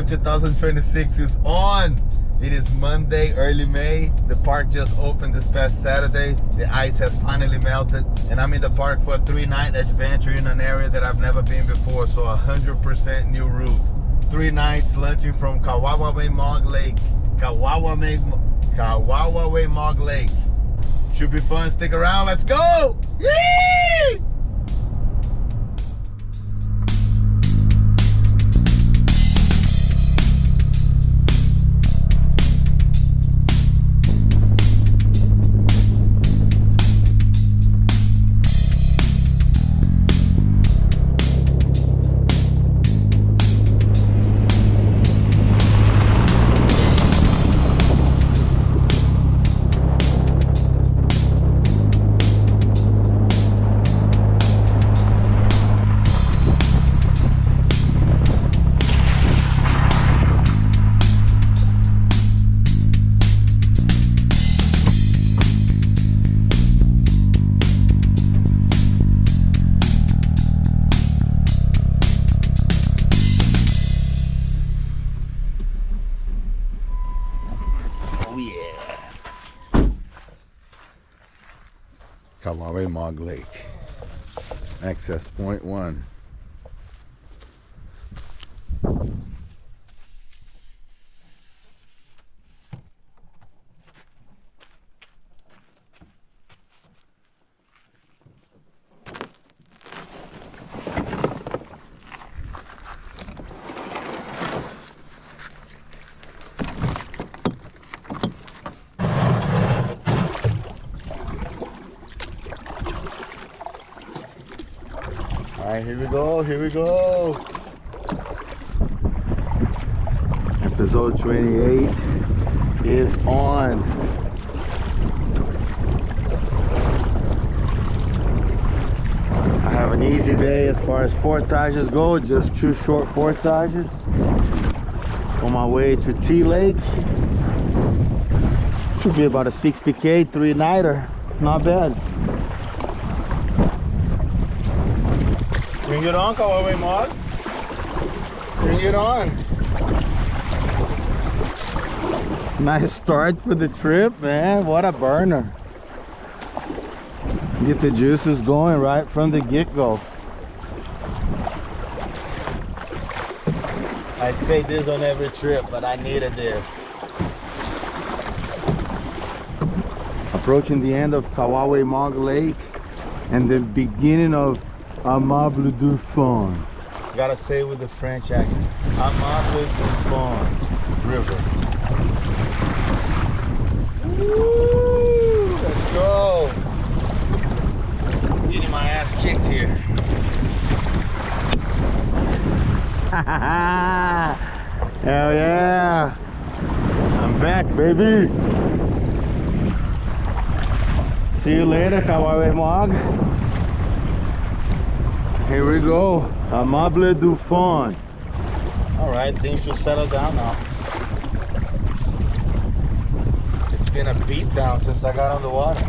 trip 2026 is on. It is Monday, early May. The park just opened this past Saturday. The ice has finally melted, and I'm in the park for a 3-night adventure in an area that I've never been before, so 100% new route. 3 nights launching from Kawawame Mog Lake. Kawawame Mog Lake. Should be fun. Stick around. Let's go! Yee! Kawawame Mog Lake, access point 1. Alright, here we go. Episode 28 is on. I have an easy day as far as portages go, just 2 short portages. On my way to T Lake. Should be about a 60K 3-nighter, not bad. Bring it on, Kawawame Mog. Bring it on. Nice start for the trip, man. What a burner. Get the juices going right from the get-go. I say this on every trip, but I needed this. Approaching the end of Kawawame Mog Lake and the beginning of Amable du Fond. Gotta say it with the French accent. Amable du Fond River. Woo! Let's go. Getting my ass kicked here. Hell yeah! I'm back, baby. See you later, Kawawame Mog. Here we go, Amable du Fond. All right, things should settle down now. It's been a beat down since I got on the water.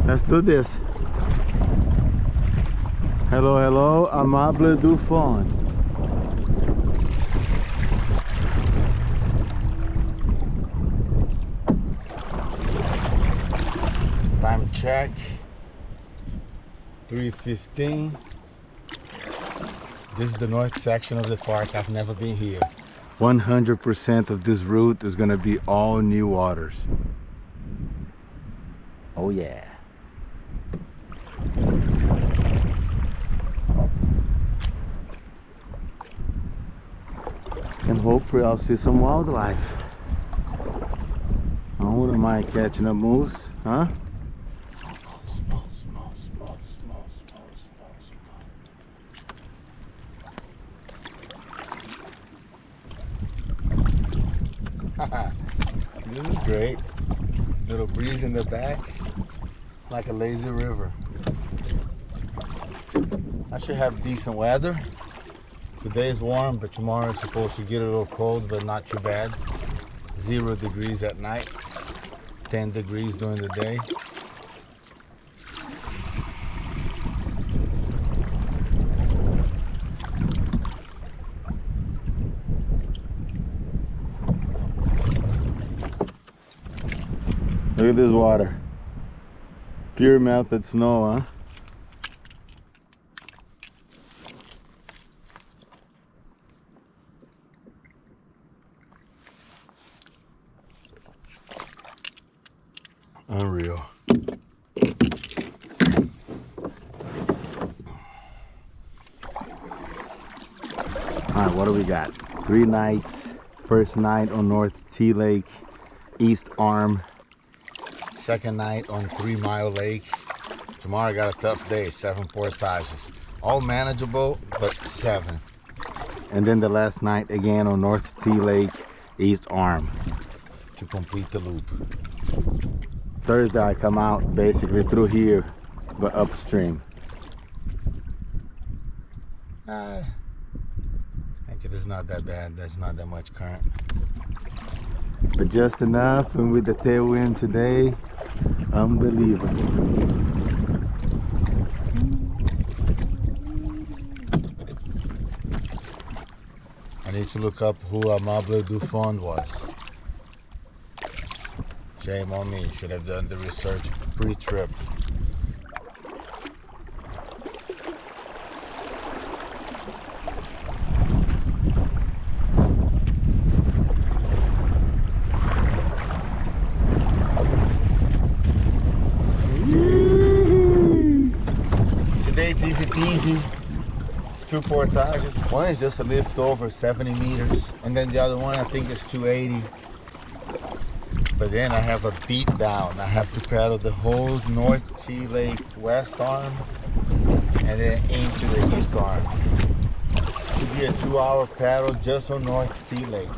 Let's do this. Hello, hello, Amable du Fond. Time check 3:15. This is the north section of the park. I've never been here. 100% of this route is going to be all new waters. Oh yeah. And hopefully I'll see some wildlife. I wouldn't mind catching a moose, huh? This is great. Little breeze in the back. It's like a lazy river. I should have decent weather. Today is warm, but tomorrow is supposed to get a little cold, but not too bad. 0 degrees at night. 10 degrees during the day. Look at this water. Pure melted snow, huh? Unreal. Alright, what do we got? 3 nights. First night on North T Lake, East Arm. Second night on 3 Mile Lake. Tomorrow I got a tough day, 7 portages. All manageable, but 7. And then the last night again on North T Lake, East Arm to complete the loop. Thursday I come out basically through here, but upstream. Actually, it's not that bad. There's not that much current. But just enough, and with the tailwind today, unbelievable. I need to look up who Amable Dufond was. Shame on me, should have done the research pre-trip. Today it's easy peasy. 2 portages. One is just a lift over 70 meters, and then the other one I think is 280. But then I have a beat down. I have to paddle the whole North T Lake West Arm and then into the East Arm. It should be a 2-hour paddle just on North T Lake.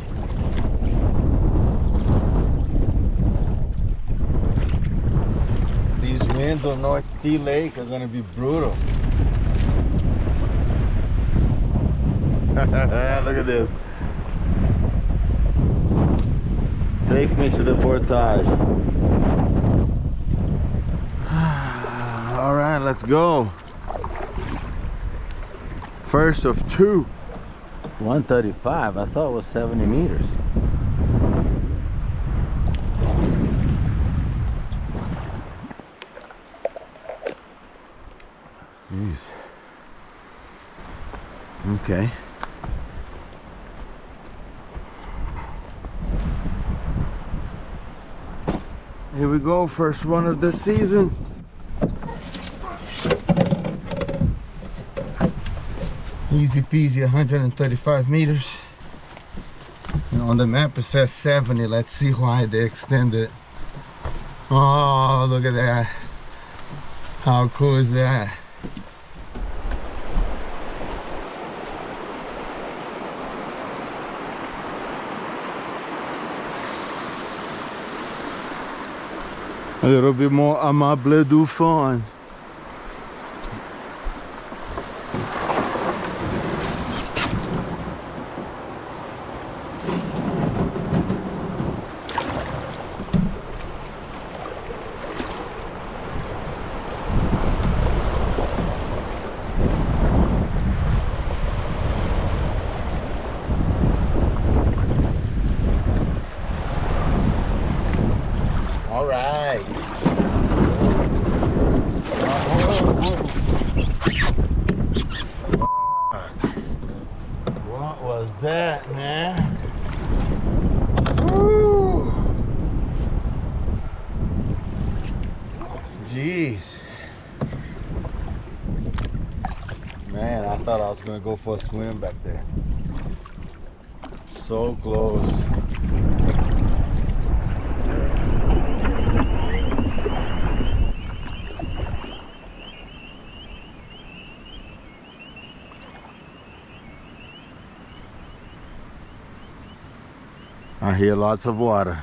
These winds on North T Lake are gonna be brutal. Look at this. Take me to the portage. All right, let's go. First of 2. 135, I thought it was 70 meters. Jeez. Okay. Here we go, first one of the season. Easy peasy, 135 meters. And on the map it says 70. Let's see why they extended. Oh, look at that. How cool is that? A little bit more Amable Dufond. All right. What was that, man? Woo! Jeez. Man, I thought I was gonna go for a swim back there. So close. I hear lots of water.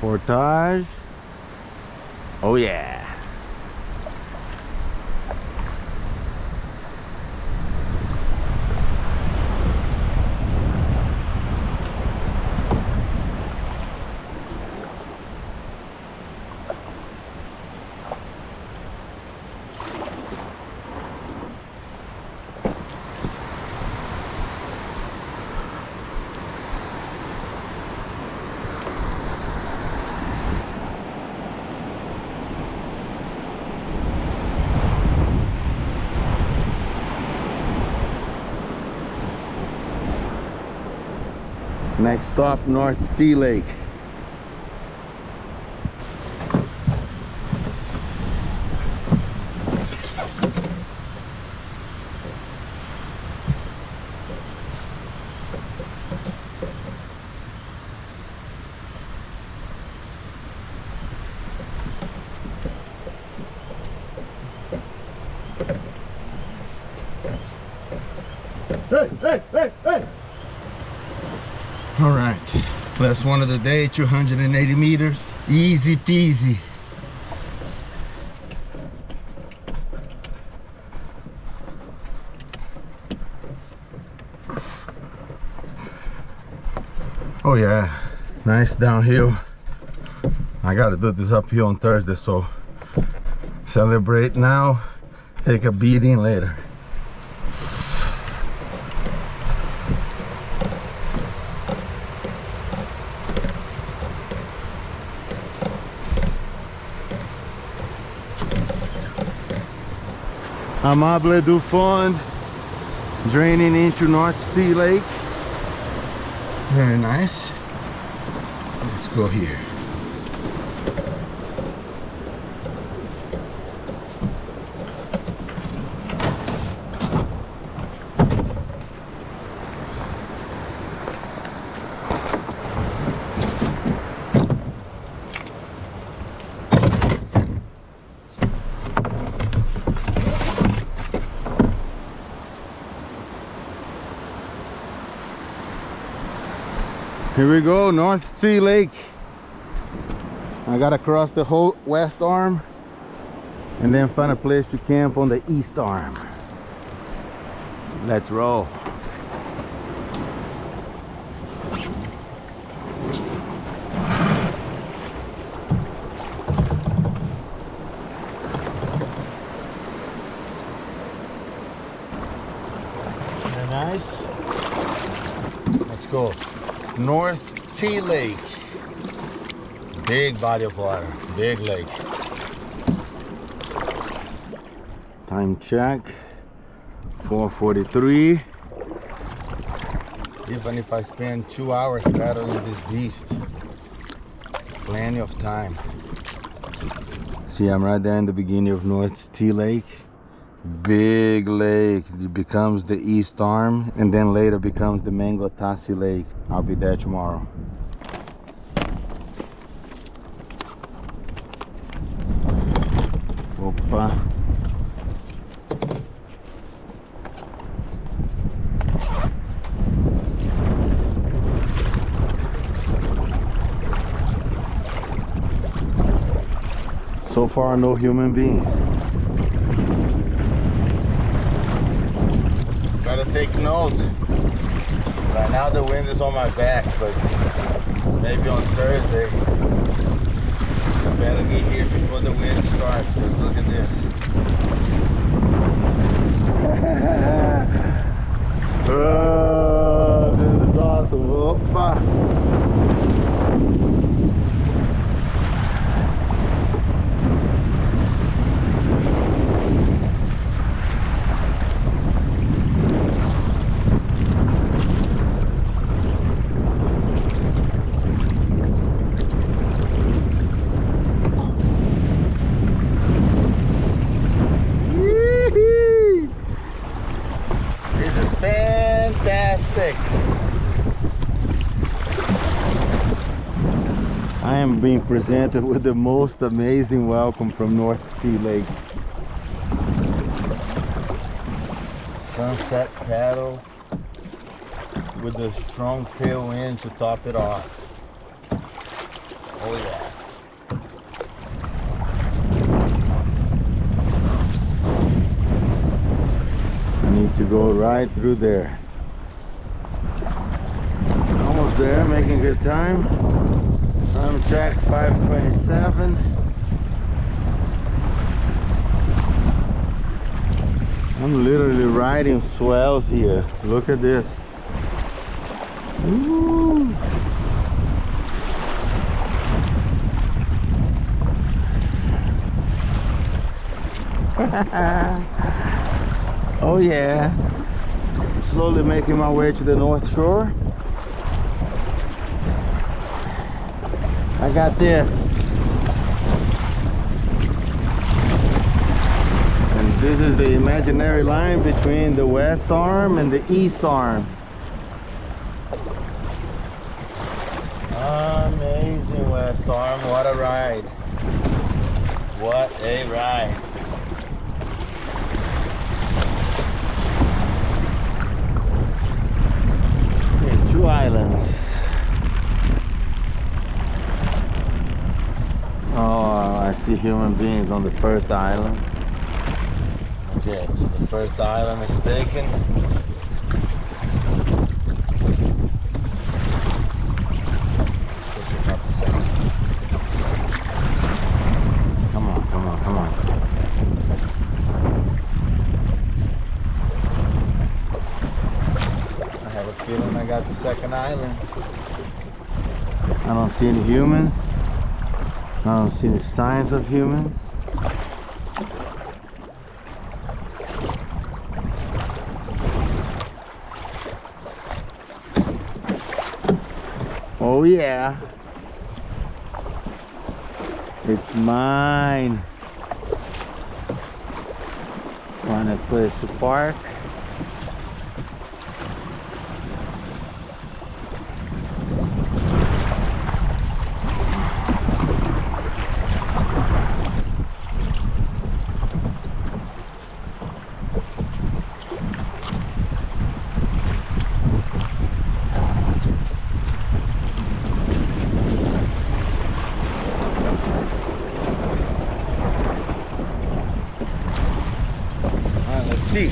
Portage. Oh yeah. Next stop, North Sea Lake. Hey. All right, last one of the day, 280 meters, easy peasy. Oh yeah, nice downhill. I gotta do this uphill on Thursday, so celebrate now, take a beating later. Amable du Fond, draining into North Sea Lake. Very nice. Let's go here. Here we go, North Sea Lake. I gotta cross the whole west arm and then find a place to camp on the east arm. Let's roll. Very nice. Let's go. North Sea Lake. Big body of water, big lake. Time check, 4:43. Even if I spend 2 hours paddling this beast, plenty of time. See, I'm right there in the beginning of North Sea Lake. Big lake. It becomes the east arm and then later becomes the Mangotasi Lake. I'll be there tomorrow. Opa. So far, no human beings. Gotta take note. Right now the wind is on my back, but maybe on Thursday I better get here before the wind starts, because look at this. Oh, this is awesome. Opa. I am being presented with the most amazing welcome from North Sea Lake. Sunset paddle with a strong tailwind to top it off. Oh yeah. I need to go right through there. Almost there, making good time. Time check 5:27. I'm literally riding swells here. Look at this. Ooh. Oh yeah. Slowly making my way to the North Shore. I got this. And this is the imaginary line between the west arm and the east arm. Amazing west arm, what a ride. What a ride. Okay, 2 islands. Oh, I see human beings on the first island. Okay, so the first island is taken. Let's go check out the second. Come on, come on, come on. I have a feeling I got the second island. I don't see any humans. I don't see any signs of humans. Oh yeah, it's mine. Find a place to park. See.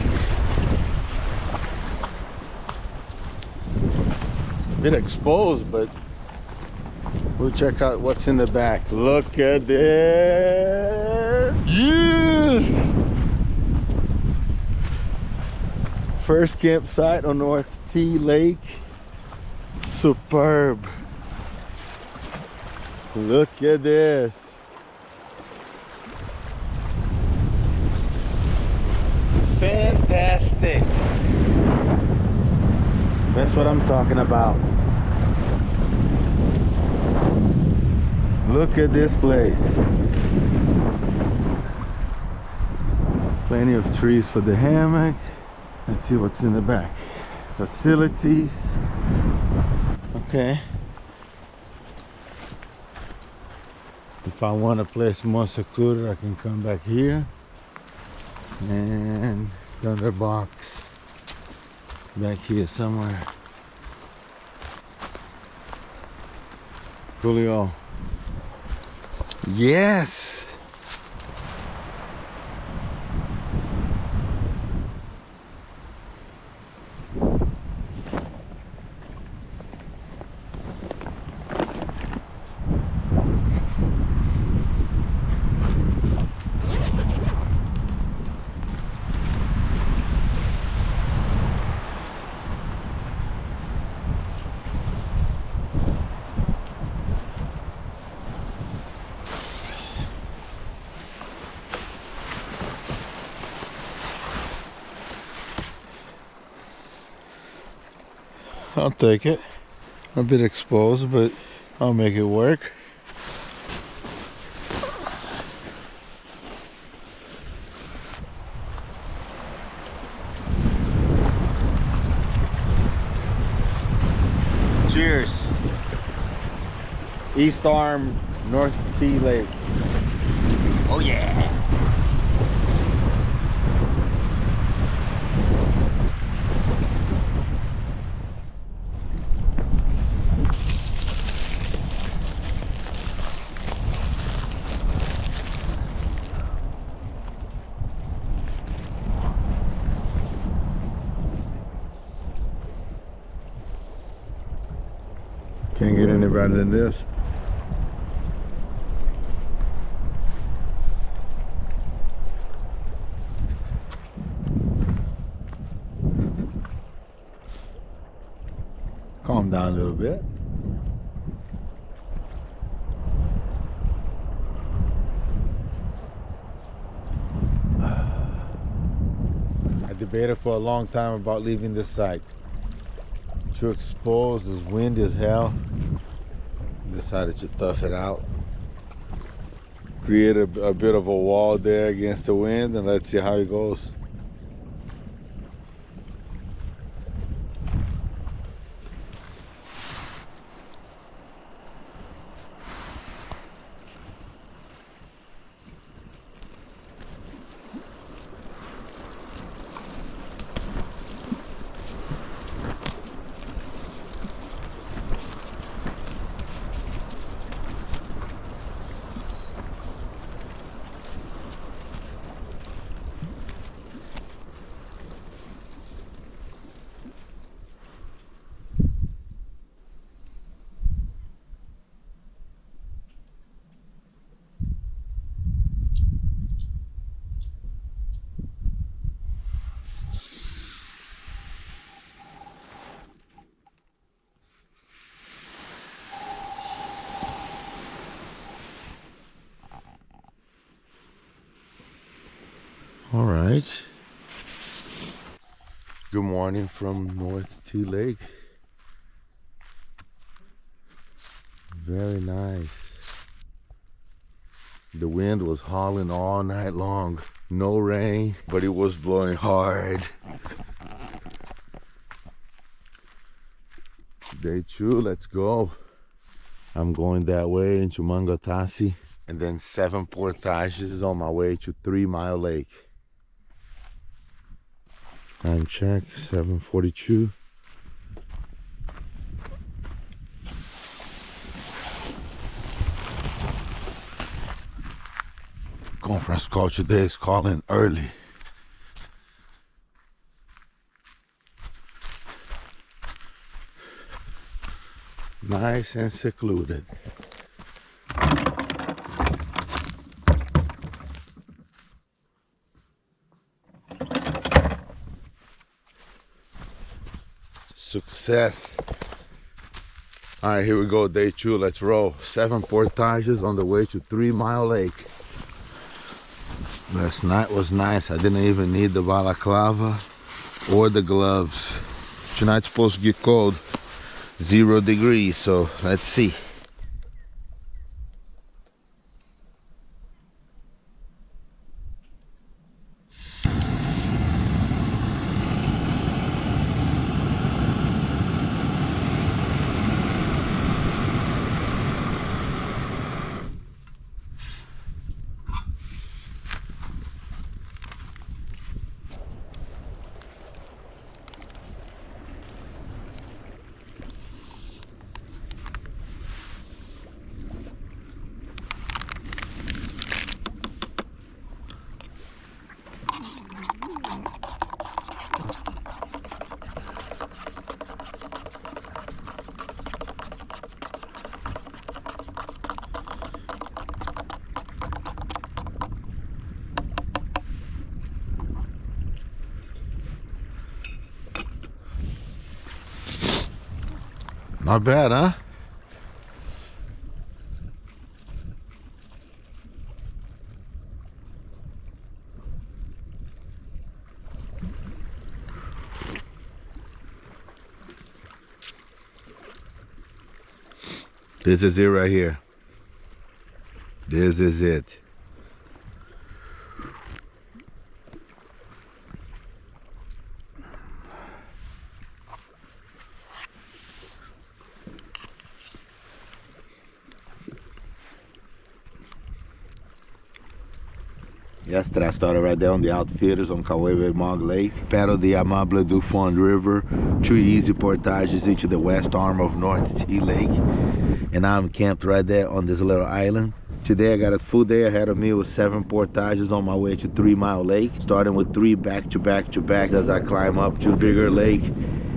Bit exposed, but we'll check out what's in the back. Look at this. Yes! First campsite on North Sea Lake. Superb. Look at this. Fantastic. That's what I'm talking about. Look at this place. Plenty of trees for the hammock. Let's see what's in the back. Facilities. Okay. If I want a place more secluded, I can come back here. And another box back here somewhere. Julio. Yes. I'll take it. A bit exposed, but I'll make it work. Cheers. East Arm, North Sea Lake. Oh yeah. Can't get any better than this. Calm down a little bit. I debated for a long time about leaving this site. Too exposed, it's windy as hell. Decided to tough it out. Create a bit of a wall there against the wind, and let's see how it goes. All right. Good morning from North T Lake. Very nice. The wind was howling all night long. No rain, but it was blowing hard. Day 2, let's go. I'm going that way into Mangatasi, and then 7 portages on my way to 3 Mile Lake. Time check, 7:42. Conference call today is calling early. Nice and secluded. Success. All right, here we go, day 2, let's roll. 7 portages on the way to 3 Mile Lake. Last night was nice. I didn't even need the balaclava or the gloves. Tonight's supposed to get cold, 0 degrees, so let's see. Not bad, huh? This is it right here. This is it. Yesterday I started right there on the Outfitters on Kawewe Mog Lake, paddled the Amable du Fond River, 2 easy portages into the west arm of North T Lake, and now I'm camped right there on this little island. Today I got a full day ahead of me with 7 portages on my way to 3 Mile Lake, starting with 3 back to back to back as I climb up to bigger lake,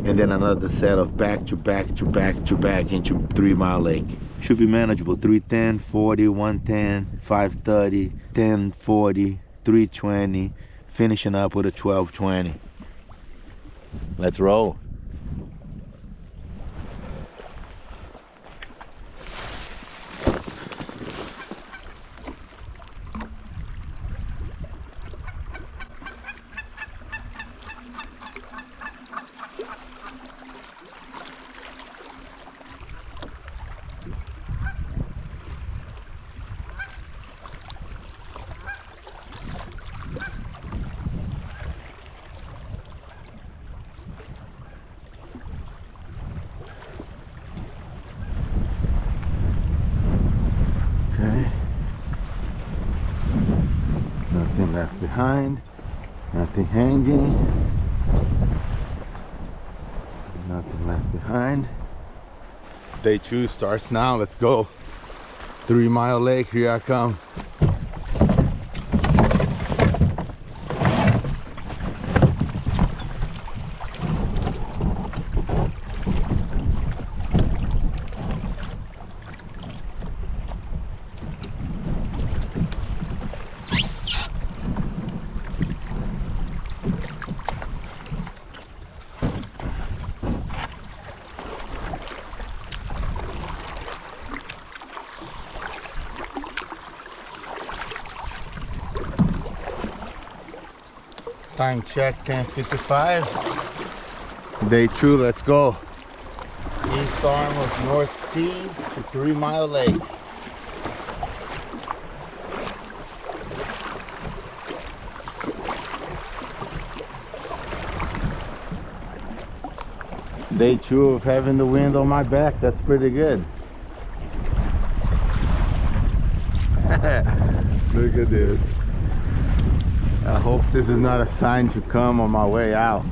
and then another set of back to back to back to back into 3 Mile Lake. Should be manageable. 310, 40, 110, 530, 1040, 320, finishing up with a 1220. Let's roll. behind. Nothing hanging. Nothing left behind. Day 2 starts now. Let's go. 3 Mile Lake, here I come. Time check 10:55. Day 2, let's go. East arm of North Sea to 3 Mile Lake. Day 2 of having the wind on my back, that's pretty good. Look at this. I hope this is not a sign to come on my way out.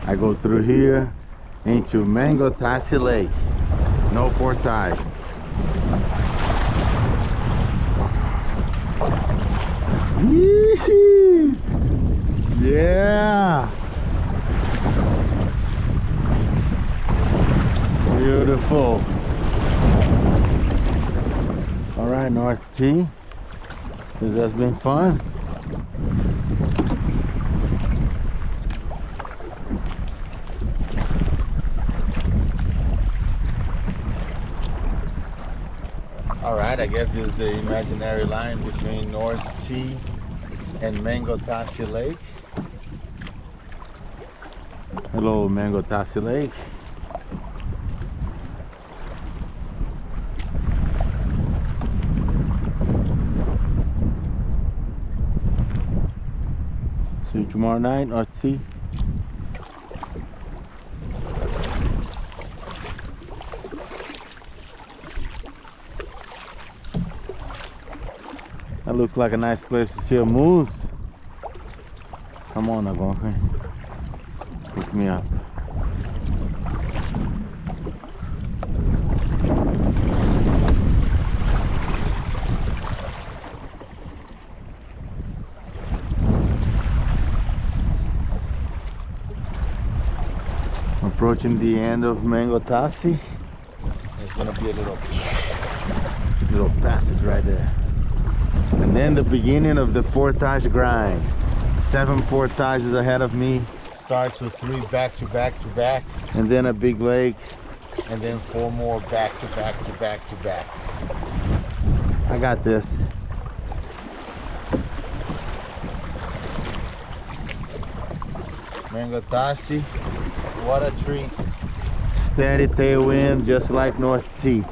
I go through here into Gusty Lake. No Portage. Yeah! Beautiful. All right, North T. This has been fun. All right, I guess this is the imaginary line between North T and Gusty Lake. Hello, Gusty Lake. See you tomorrow night, North Sea. That looks like a nice place to chill moose. Come on, Algonquin. Pick me up. Approaching the end of Gusty. There's gonna be a little passage right there. And then the beginning of the Portage grind. 7 portages ahead of me. Starts with 3 back to back to back. And then a big lake. And then 4 more back to back to back to back. I got this. Gusty, what a treat. Steady tailwind just like North T.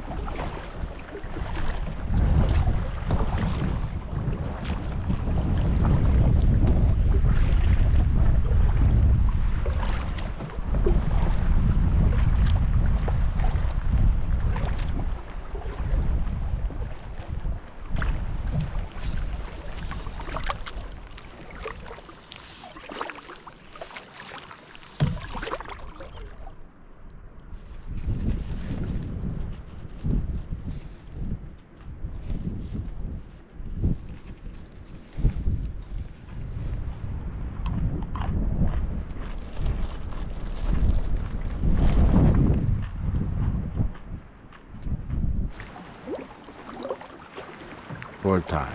Portage.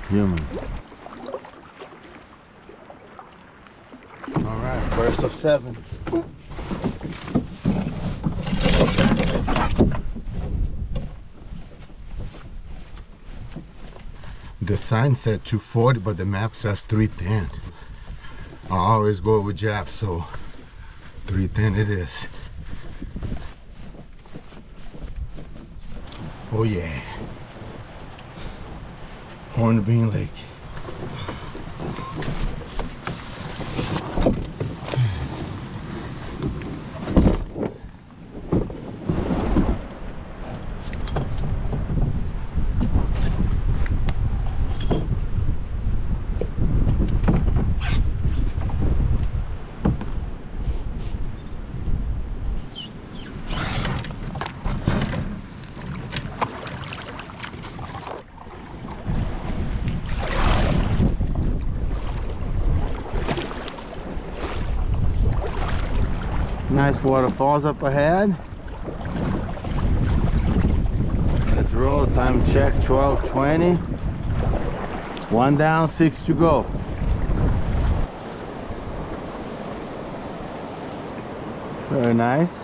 Humans. All right, first of 7. The sign said 240, but the map says 310. I always go with Jeff, so 310 it is. Oh yeah. Hornbeam Lake. Nice waterfalls up ahead. Let's roll. Time check 12:20. 1 down, 6 to go. Very nice.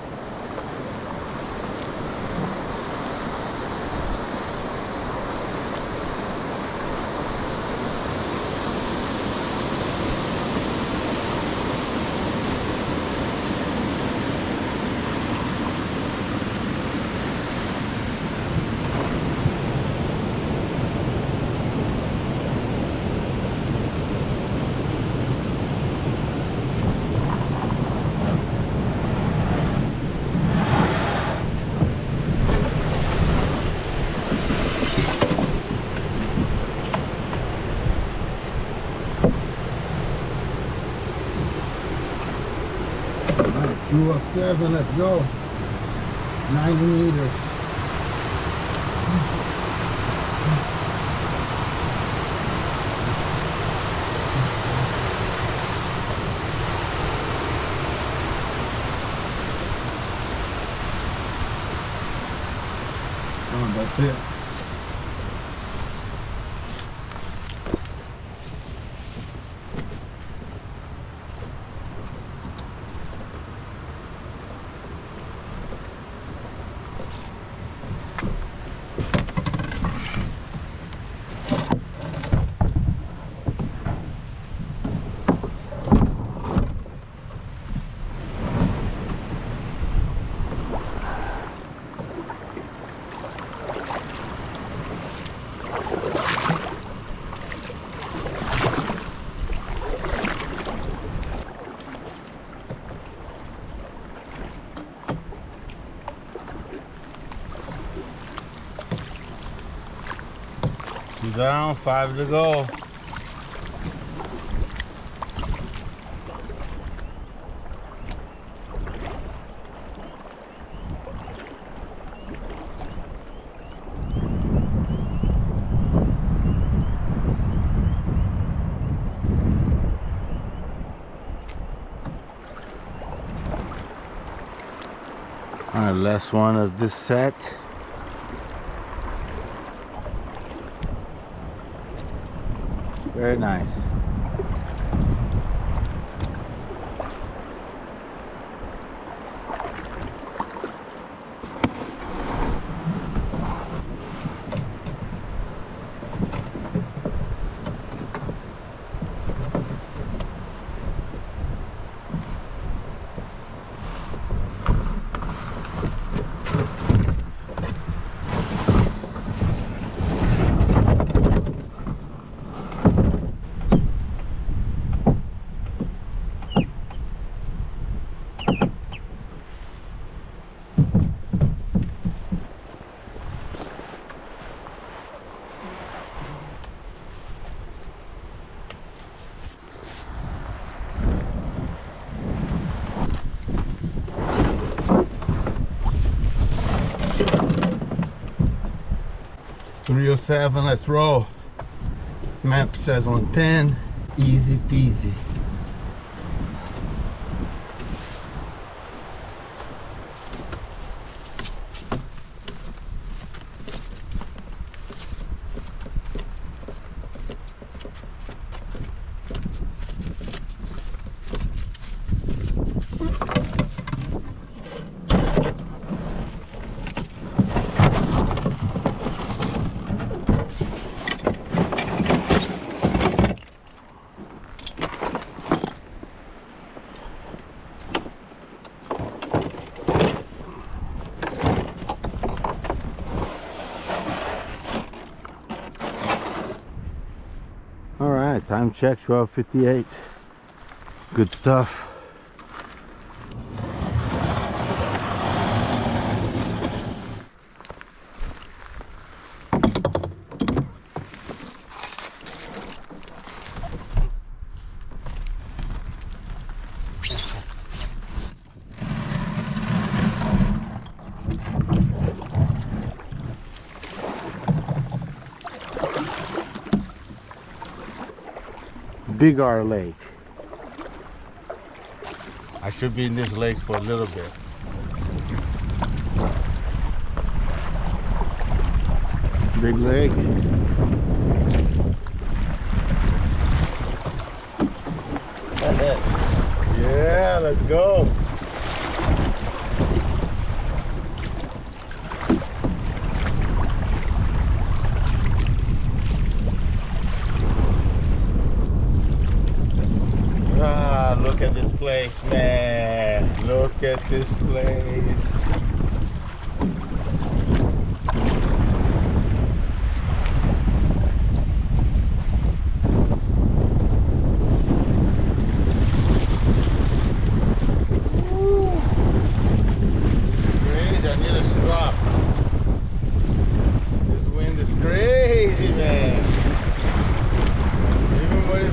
Two up 7, let's go. 90 meters. Oh, that's it. Down, 5 to go. All right, last one of this set. Very nice. .307, let's roll. Map says 110, easy peasy. Time check 12:58. Good stuff. Big R Lake. I should be in this lake for a little bit. Big lake. Yeah, let's go. Ah, look at this place, man. Look at this place.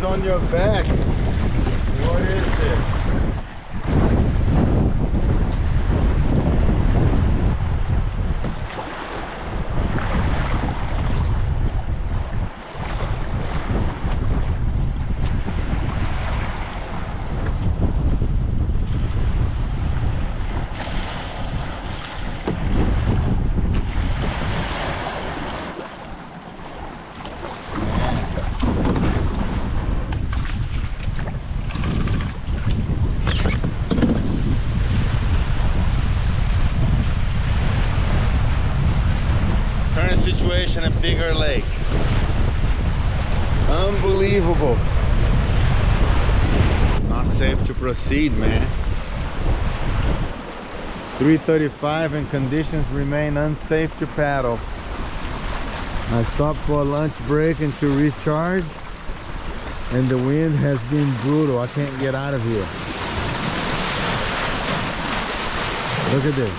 On your back. What is this? Situation, a bigger lake. Unbelievable. Not safe to proceed, man. 3:35 and conditions remain unsafe to paddle. I stopped for a lunch break and to recharge, and the wind has been brutal. I can't get out of here. Look at this.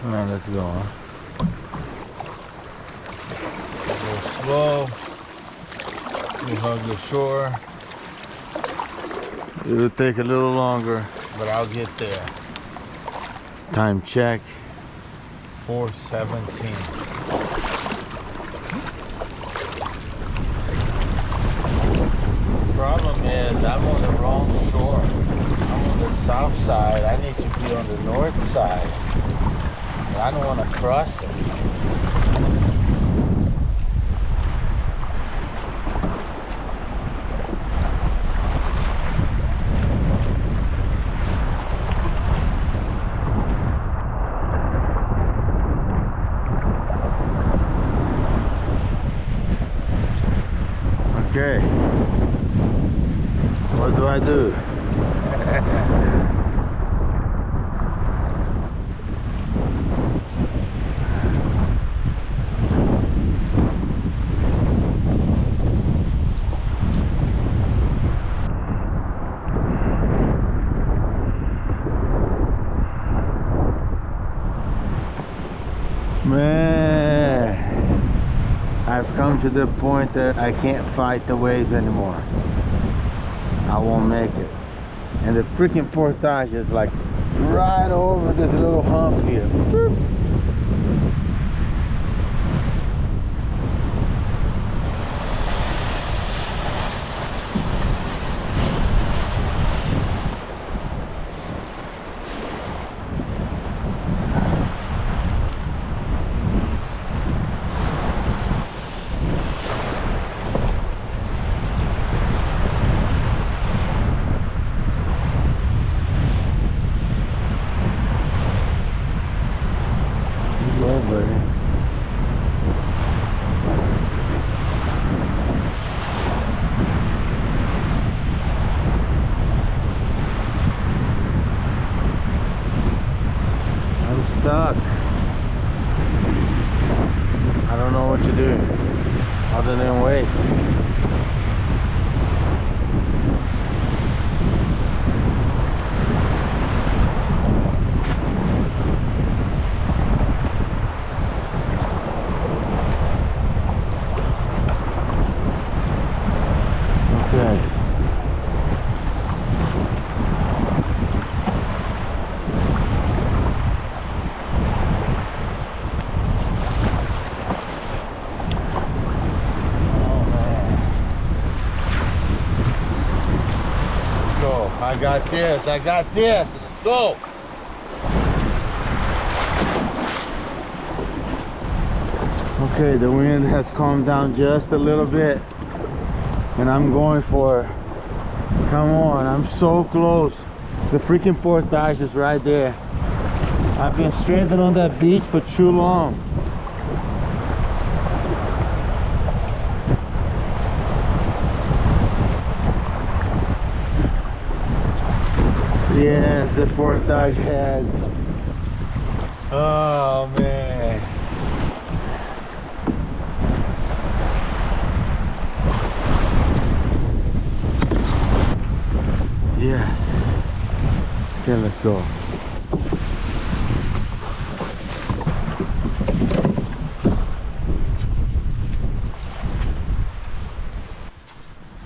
Alright, let's go, huh? Go slow. We hug the shore. It'll take a little longer, but I'll get there. Time check, 4:17. Problem is, I'm on the wrong shore. I'm on the south side. I need to be on the north side. I don't want to cross it. Okay. What do I do? Man, I've come to the point that I can't fight the waves anymore. I won't make it. And the freaking Portage is like right over this little hump here. Boop. Stuck. I don't know what to do other than wait. Okay. I got this, I got this. Let's go. Okay, the wind has calmed down just a little bit. And I'm going for, come on, I'm so close. The freaking Portage is right there. I've been stranded on that beach for too long. Yes, the Portage head. Oh man. Yes. Okay, let's go.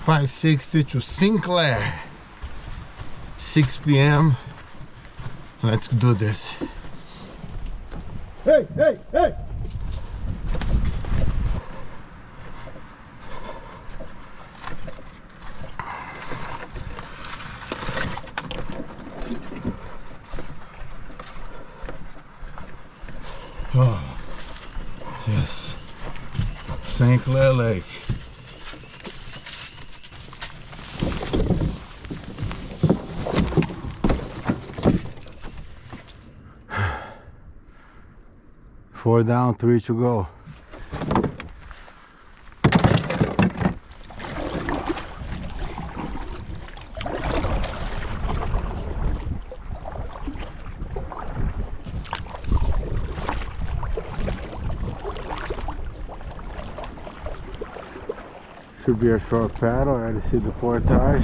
.560 to Sinclair. 6 p.m. Let's do this. Hey, hey, hey! Oh, yes. St. Clair Lake. Four down, 3 to go. Should be a short paddle. I already see the Portage.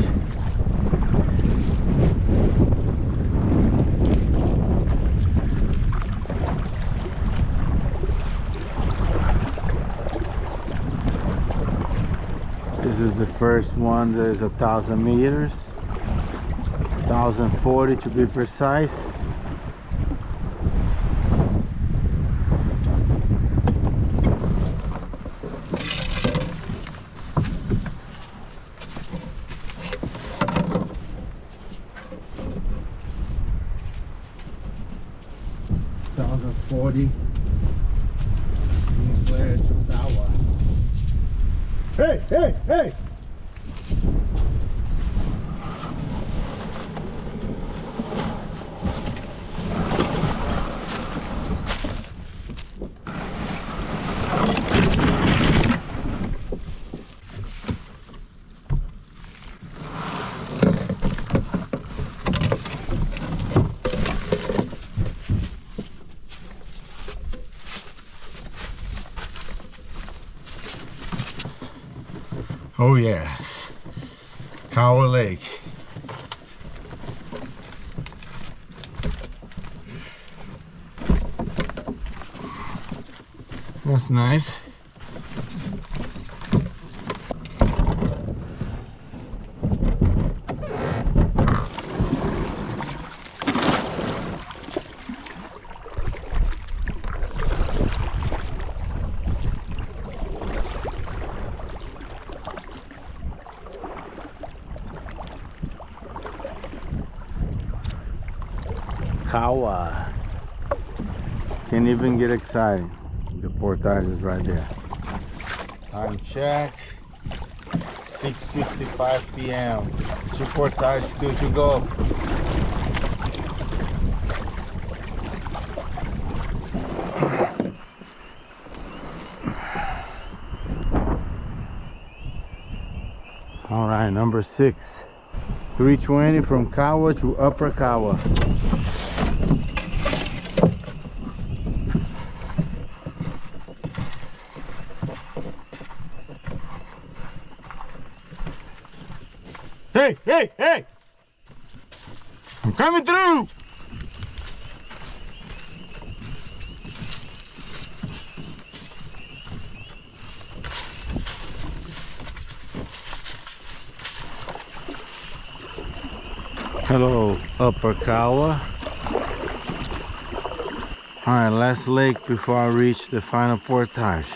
This is the first one. There's 1,000 meters, 1,040 to be precise. Hey, hey, hey! Oh yes, Cowa Lake. That's nice. Cowa. Can't even get excited. The Portage is right there. Time check. 6:55 p.m. 2 Portage still to go. All right, number 6. 320 from Cowa to Upper Cowa. Hey, hey, hey! I'm coming through! Hello, Upper Cowa. Alright, last lake before I reach the final Portage.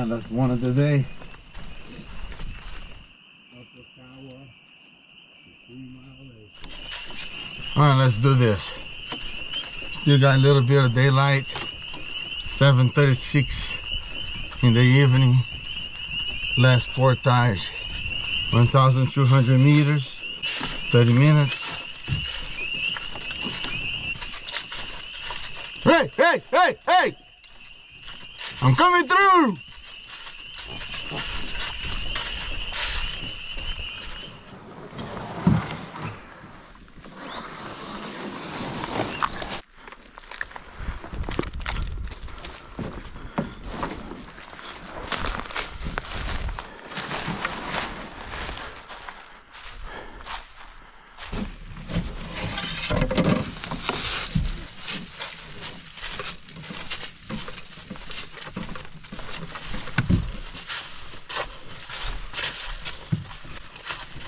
that's one of the day. All right, let's do this. Still got a little bit of daylight. 7:36 in the evening. Last Portage, 1,200 meters, 30 minutes. Hey, hey, hey, hey! I'm coming through!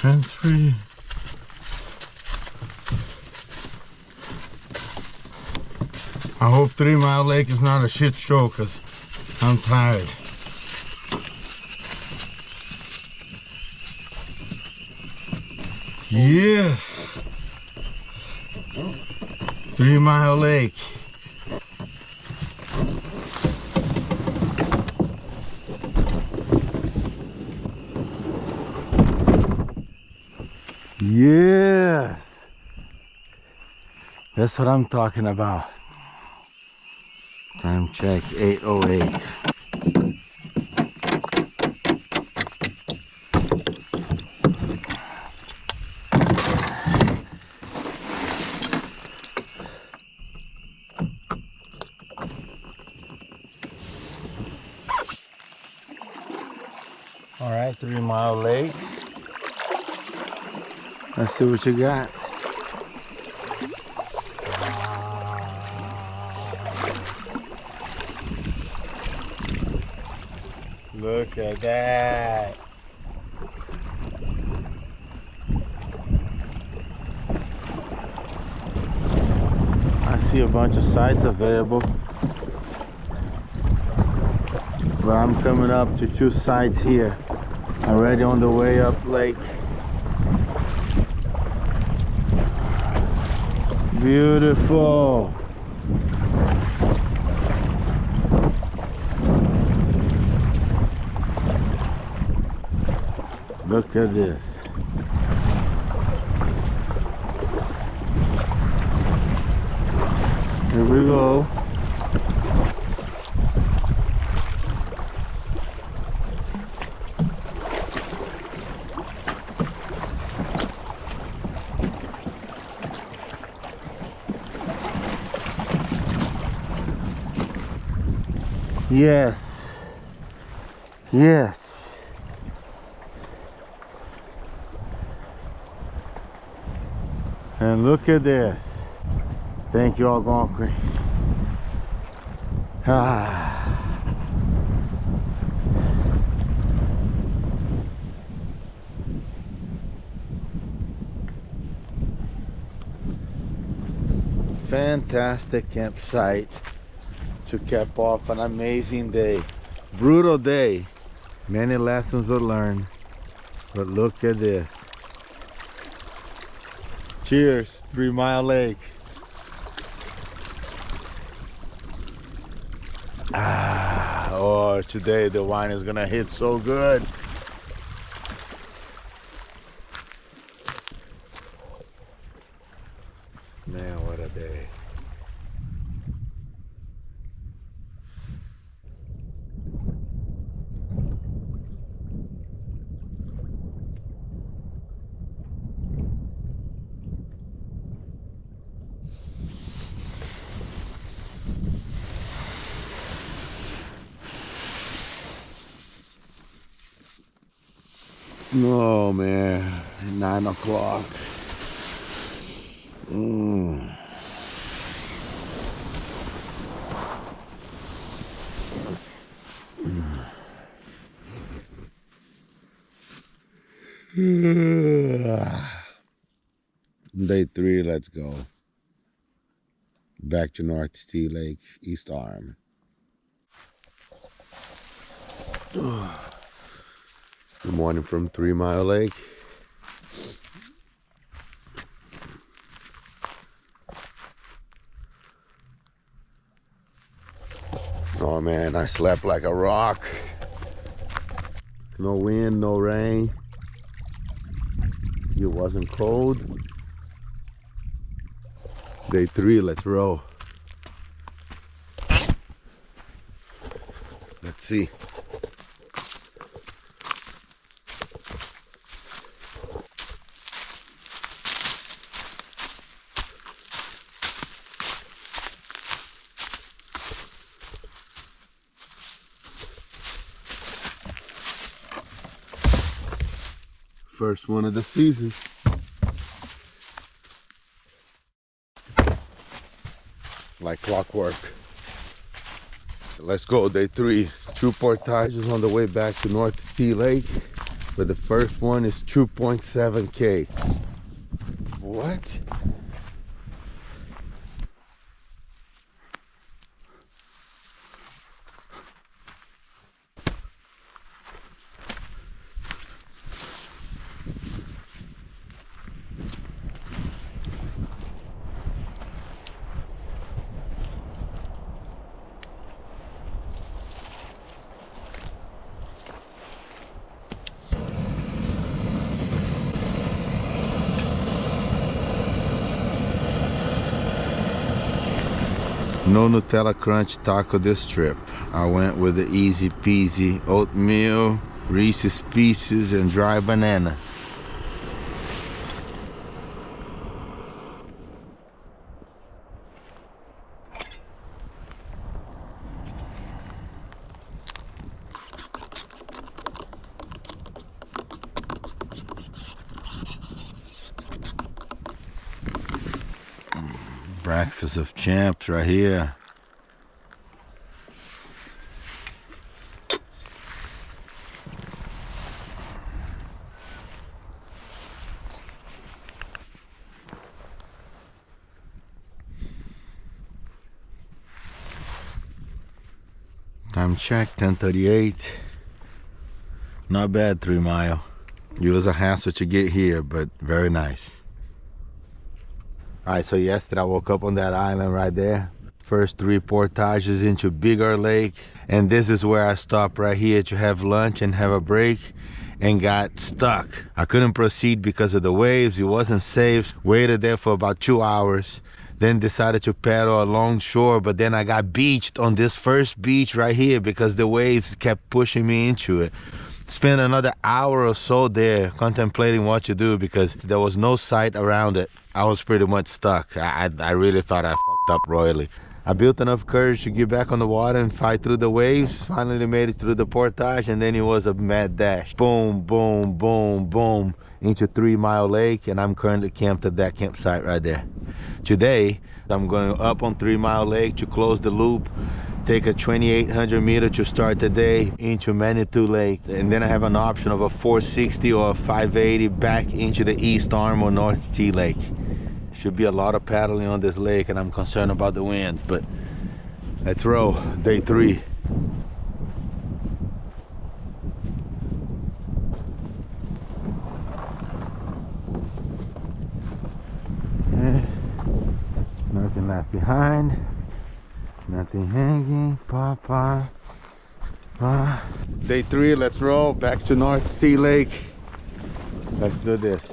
Hands free. I hope 3 Mile Lake is not a shit show because I'm tired. Yes! 3 Mile Lake. Yes! That's what I'm talking about. Time check, 8:08. All right, 3 Mile Lake. Let's see what you got. Look at that. I see a bunch of sites available, but I'm coming up to 2 sites here. Already on the way up lake. Beautiful. Look at this. Here we go. Yes. Yes. And look at this. Thank you, Algonquin. Fantastic campsite to cap off an amazing day. Brutal day. Many lessons were learned. But look at this. Cheers, 3 Mile Lake. Oh, today the wine is gonna hit so good. Man, what a day. Oh man, 9 o'clock. Day 3, let's go. Back to North Sea Lake, East Arm. Good morning from 3 Mile Lake. Oh man, I slept like a rock. No wind, no rain. It wasn't cold. Day 3, let's roll. Let's see. First one of the season. Like clockwork. Let's go, day 3. 2 portages on the way back to North Sea Lake. But the first one is 2.7K. What? No Nutella Crunch taco this trip. I went with the easy peasy oatmeal, Reese's Pieces, and dry bananas. Breakfast of champs right here. Time check, 10:38. Not bad, 3 Mile. It was a hassle to get here, but very nice. Alright, so yesterday I woke up on that island right there. First 3 portages into Bigger Lake. And this is where I stopped right here to have lunch and have a break and got stuck. I couldn't proceed because of the waves. It wasn't safe. Waited there for about 2 hours. Then decided to paddle along shore, but then I got beached on this first beach right here because the waves kept pushing me into it. Spent another hour or so there contemplating what to do because there was no sight around it. I was pretty much stuck. I really thought I fucked up royally. I built enough courage to get back on the water and fight through the waves. Finally made it through the portage, and then it was a mad dash. Boom, boom, boom, boom, into 3 Mile Lake, and I'm currently camped at that campsite right there. Today, I'm going up on 3 Mile Lake to close the loop, take a 2,800 meter to start the day into Manitou Lake, and then I have an option of a 460 or a 580 back into the East Arm or North Sea Lake. Should be a lot of paddling on this lake, and I'm concerned about the winds, but let's roll. Day 3. Nothing left behind, nothing hanging. Day 3, let's roll back to North Sea Lake. Let's do this.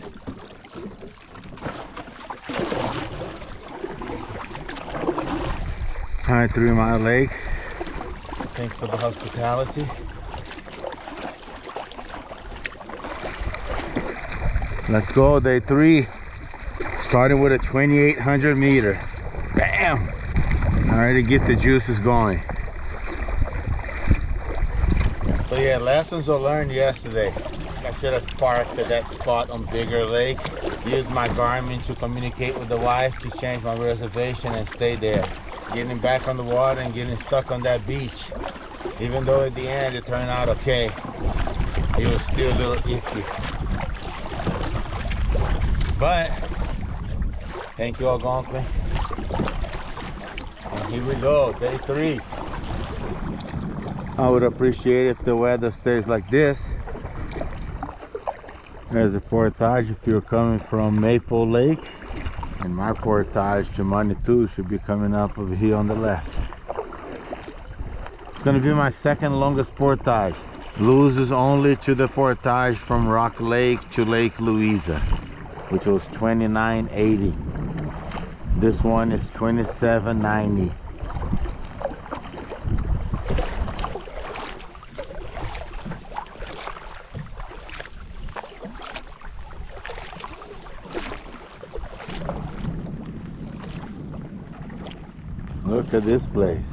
Hi, 3 Mile Lake. Thanks for the hospitality. Let's go, day 3. Starting with a 2,800 meter. Bam! Already get the juices going. So yeah, lessons I learned yesterday. I should have parked at that spot on Bigger Lake. Used my Garmin to communicate with the wife to change my reservation and stay there. Getting back on the water and getting stuck on that beach. Even though at the end it turned out okay, it was still a little iffy. But thank you, Algonquin. And here we go, day 3. I would appreciate if the weather stays like this. There's a Portage if you're coming from Maple Lake, and my Portage to Manitou should be coming up over here on the left. It's gonna be my second longest Portage. Loses only to the Portage from Rock Lake to Lake Louisa, which was 29.80. This one is 27.90. Look at this place.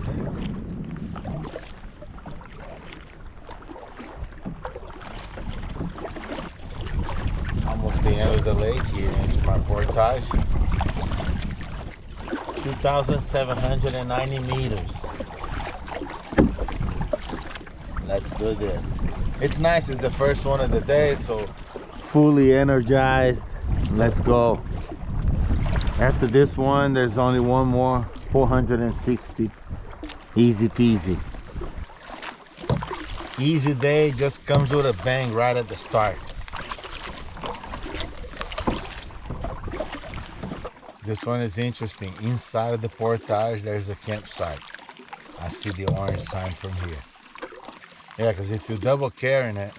Almost the end of the lake here into my Portage. 2,790 meters. Let's do this. It's nice, it's the first one of the day, so fully energized. Let's go. After this one, there's only one more, 460. Easy peasy. Easy day just comes with a bang right at the start. This one is interesting. Inside of the Portage, there's a campsite. I see the orange sign from here. Yeah, because if you double carrying it,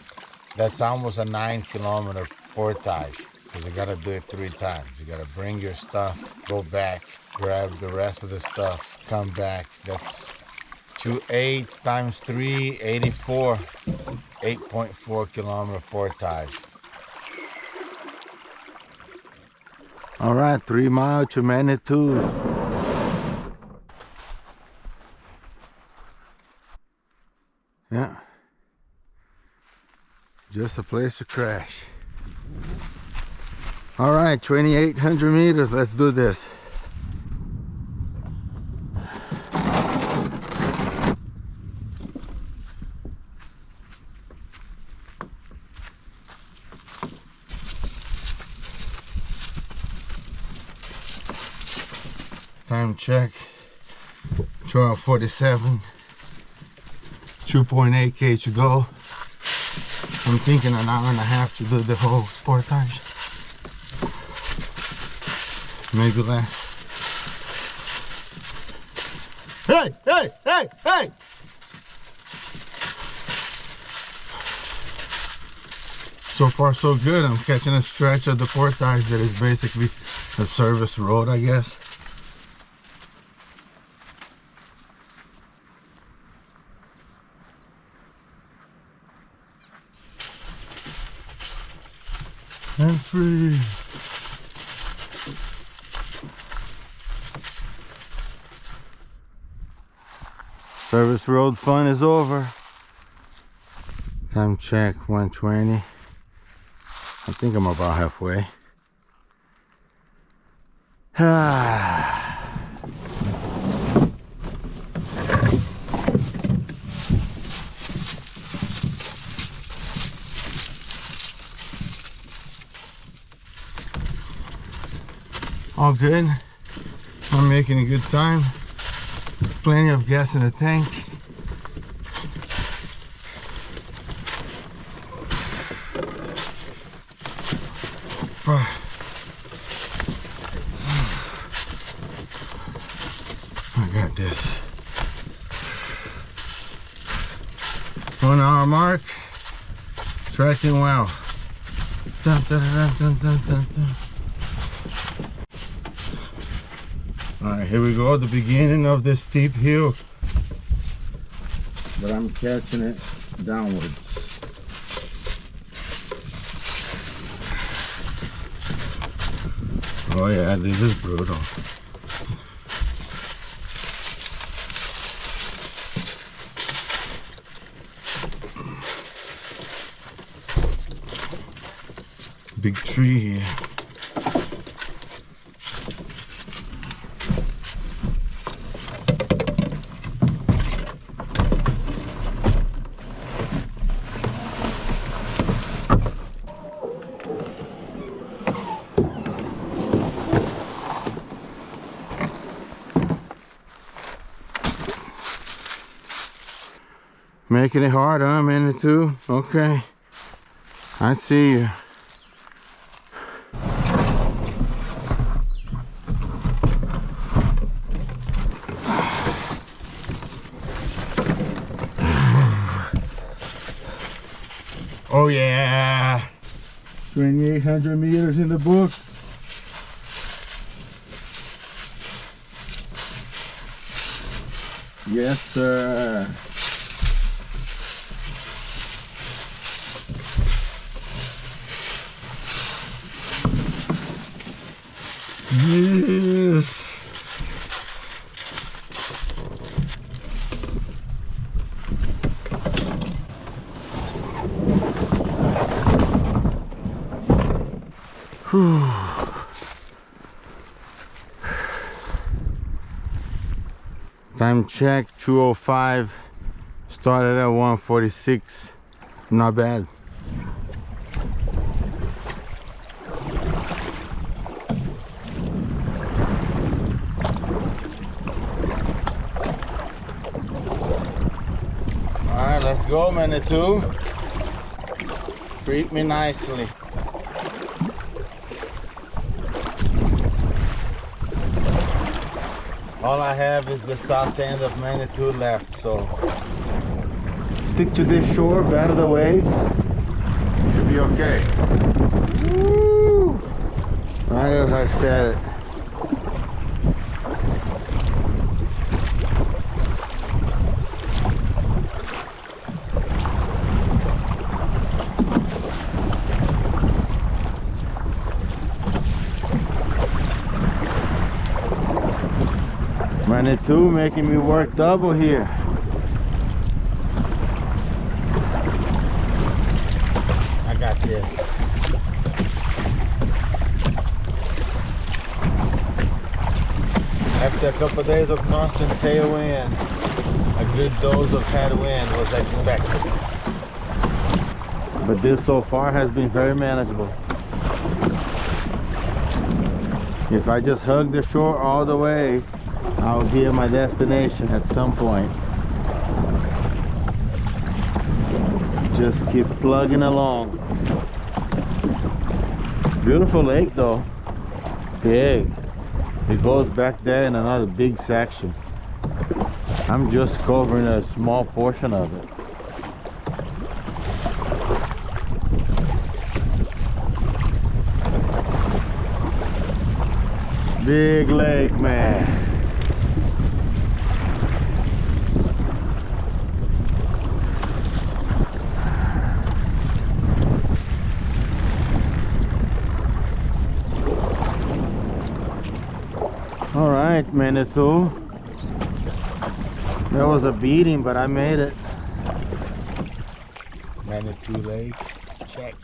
that's almost a 9-kilometer Portage. Because you gotta do it 3 times. You gotta bring your stuff, go back, grab the rest of the stuff, come back. That's 28 times 3, 84, 8.4 kilometer Portage. All right, 3 miles to Manitou. Yeah, just a place to crash. All right, 2,800 meters. Let's do this. Time check, 12:47, 2.8K to go. I'm thinking an hour and a half to do the whole Portage. Maybe less. Hey, hey, hey, hey! So far so good. I'm catching a stretch of the Portage that is basically a service road, I guess. And free. Service road fun is over. Time check, 1:20. I think I'm about halfway. All good. I'm making a good time. Plenty of gas in the tank. I got this. 1 hour mark. Tracking well. Dun, dun, dun, dun, dun, dun, dun. Alright, here we go, the beginning of this steep hill. But I'm catching it downwards. Oh yeah, this is brutal. Big tree here. Making it hard, huh, Manitou? Okay. I see you. Oh yeah. 2,800 meters in the book. Yes, sir. Yes. Whew. Time check 2:05. Started at 1:46. Not bad. Alright, let's go, Manitou. Treat me nicely. All I have is the south end of Manitou left, so stick to this shore, battle the waves. Should be okay. Woo! Right as I said it. Manitou making me work double here. I got this. After a couple of days of constant tailwind, a good dose of headwind was expected. But this so far has been very manageable. If I just hug the shore all the way, I'll be at my destination at some point. Just keep plugging along. Beautiful lake though. Big. It goes back there in another big section. I'm just covering a small portion of it. Big lake, man. All right, Manitou. That was a beating, but I made it. Manitou Lake, check.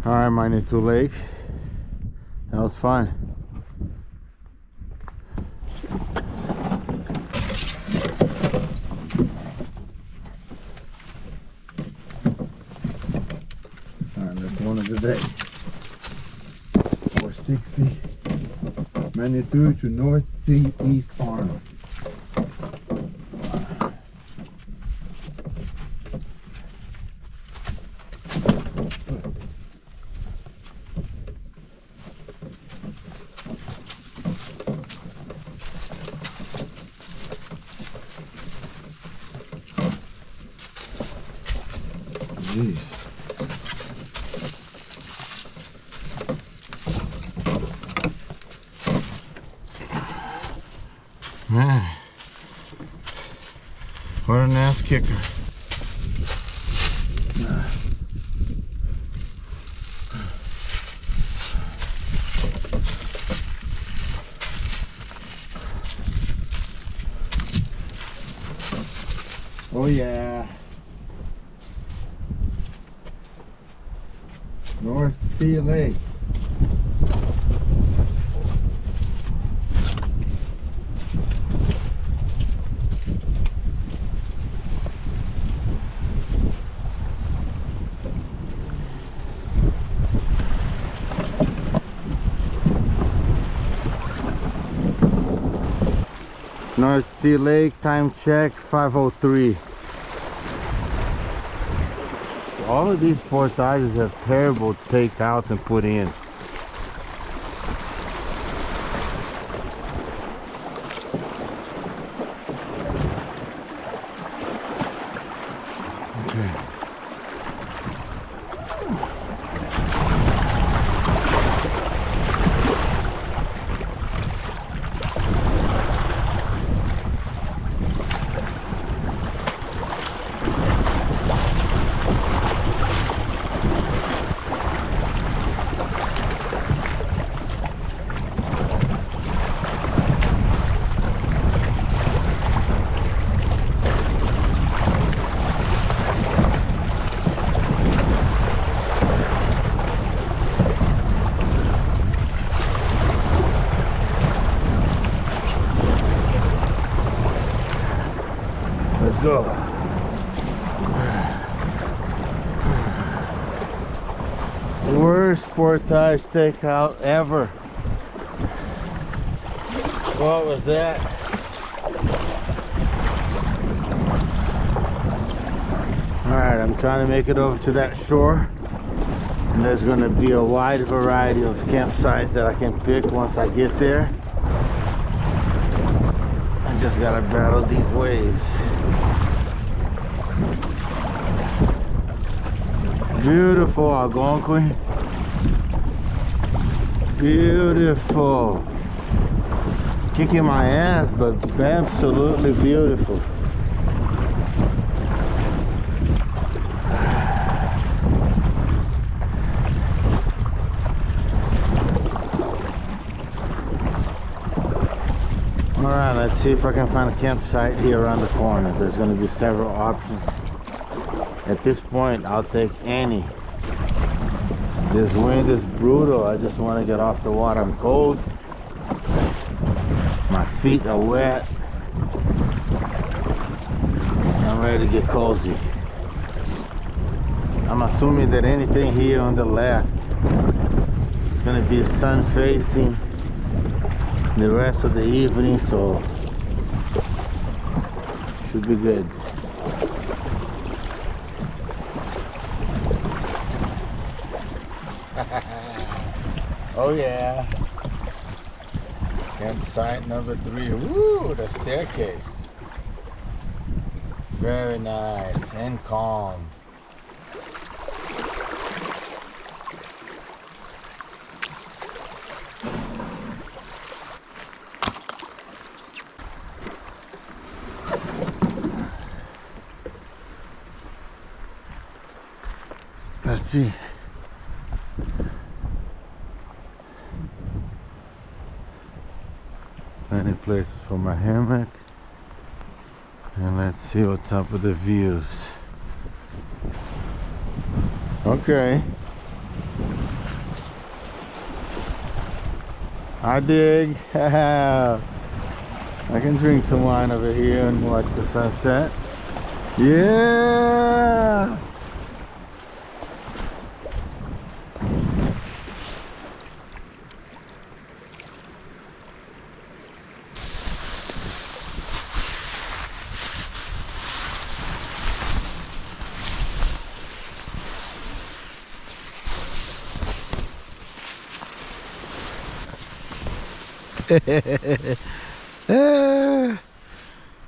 All right, Manitou Lake. That was fun. All right, that's one of the day. 460 Manitou to North Sea East Arm. Jeez. Man, what an ass kicker. Oh yeah. North Sea Lake. North Sea Lake, time check 5:03. All of these portages have terrible takeouts and put ins. Let's go. Worst portage takeout ever. What was that? Alright, I'm trying to make it over to that shore. And there's going to be a wide variety of campsites that I can pick once I get there. I just gotta battle these waves. Beautiful Algonquin. Beautiful. Kicking my ass, but absolutely beautiful. Alright, let's see if I can find a campsite here around the corner. There's going to be several options. At this point, I'll take any. This wind is brutal. I just want to get off the water. I'm cold. My feet are wet. I'm ready to get cozy. I'm assuming that anything here on the left is going to be sun facing the rest of the evening, so should be good. Oh yeah, campsite number 3. Woo, the staircase, very nice and calm. Let's see. Plenty places for my hammock. And let's see what's up with the views. Okay. I dig. I can drink some wine over here and watch the sunset. Yeah!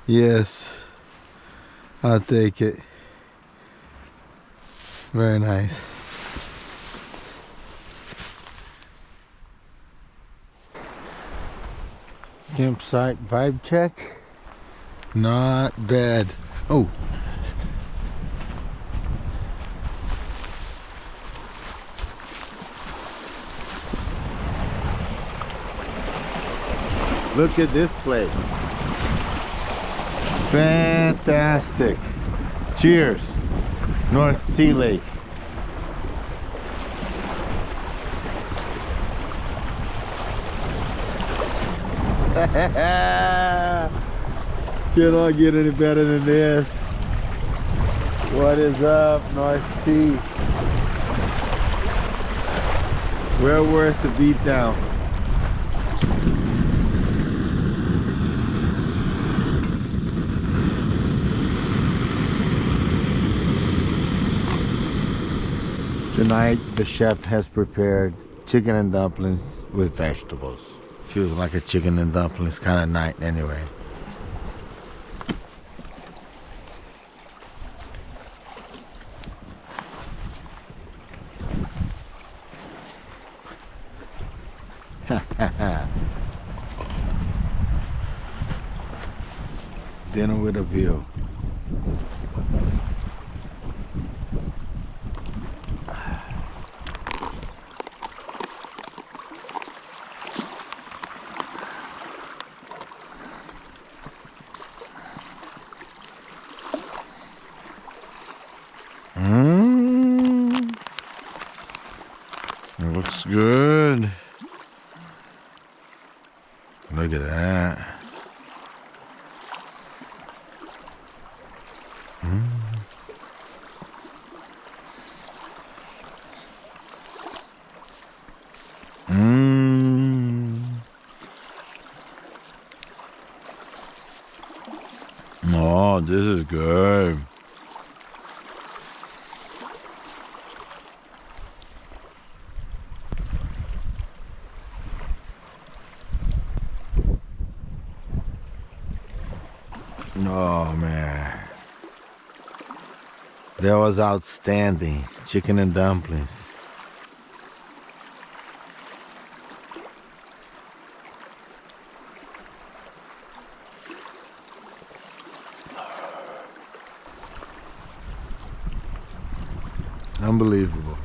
Yes, I'll take it. Very nice. Campsite vibe check. Not bad. Oh. Look at this place. Fantastic. Cheers. North Sea Lake. Cannot get any better than this. What is up, North Sea? Well worth the beat down. Tonight, the chef has prepared chicken and dumplings with vegetables. Feels like a chicken and dumplings kind of night anyway. Dinner with a view. It looks good. Look at that. Oh, this is good. Oh man, that was outstanding. Chicken and dumplings. Unbelievable.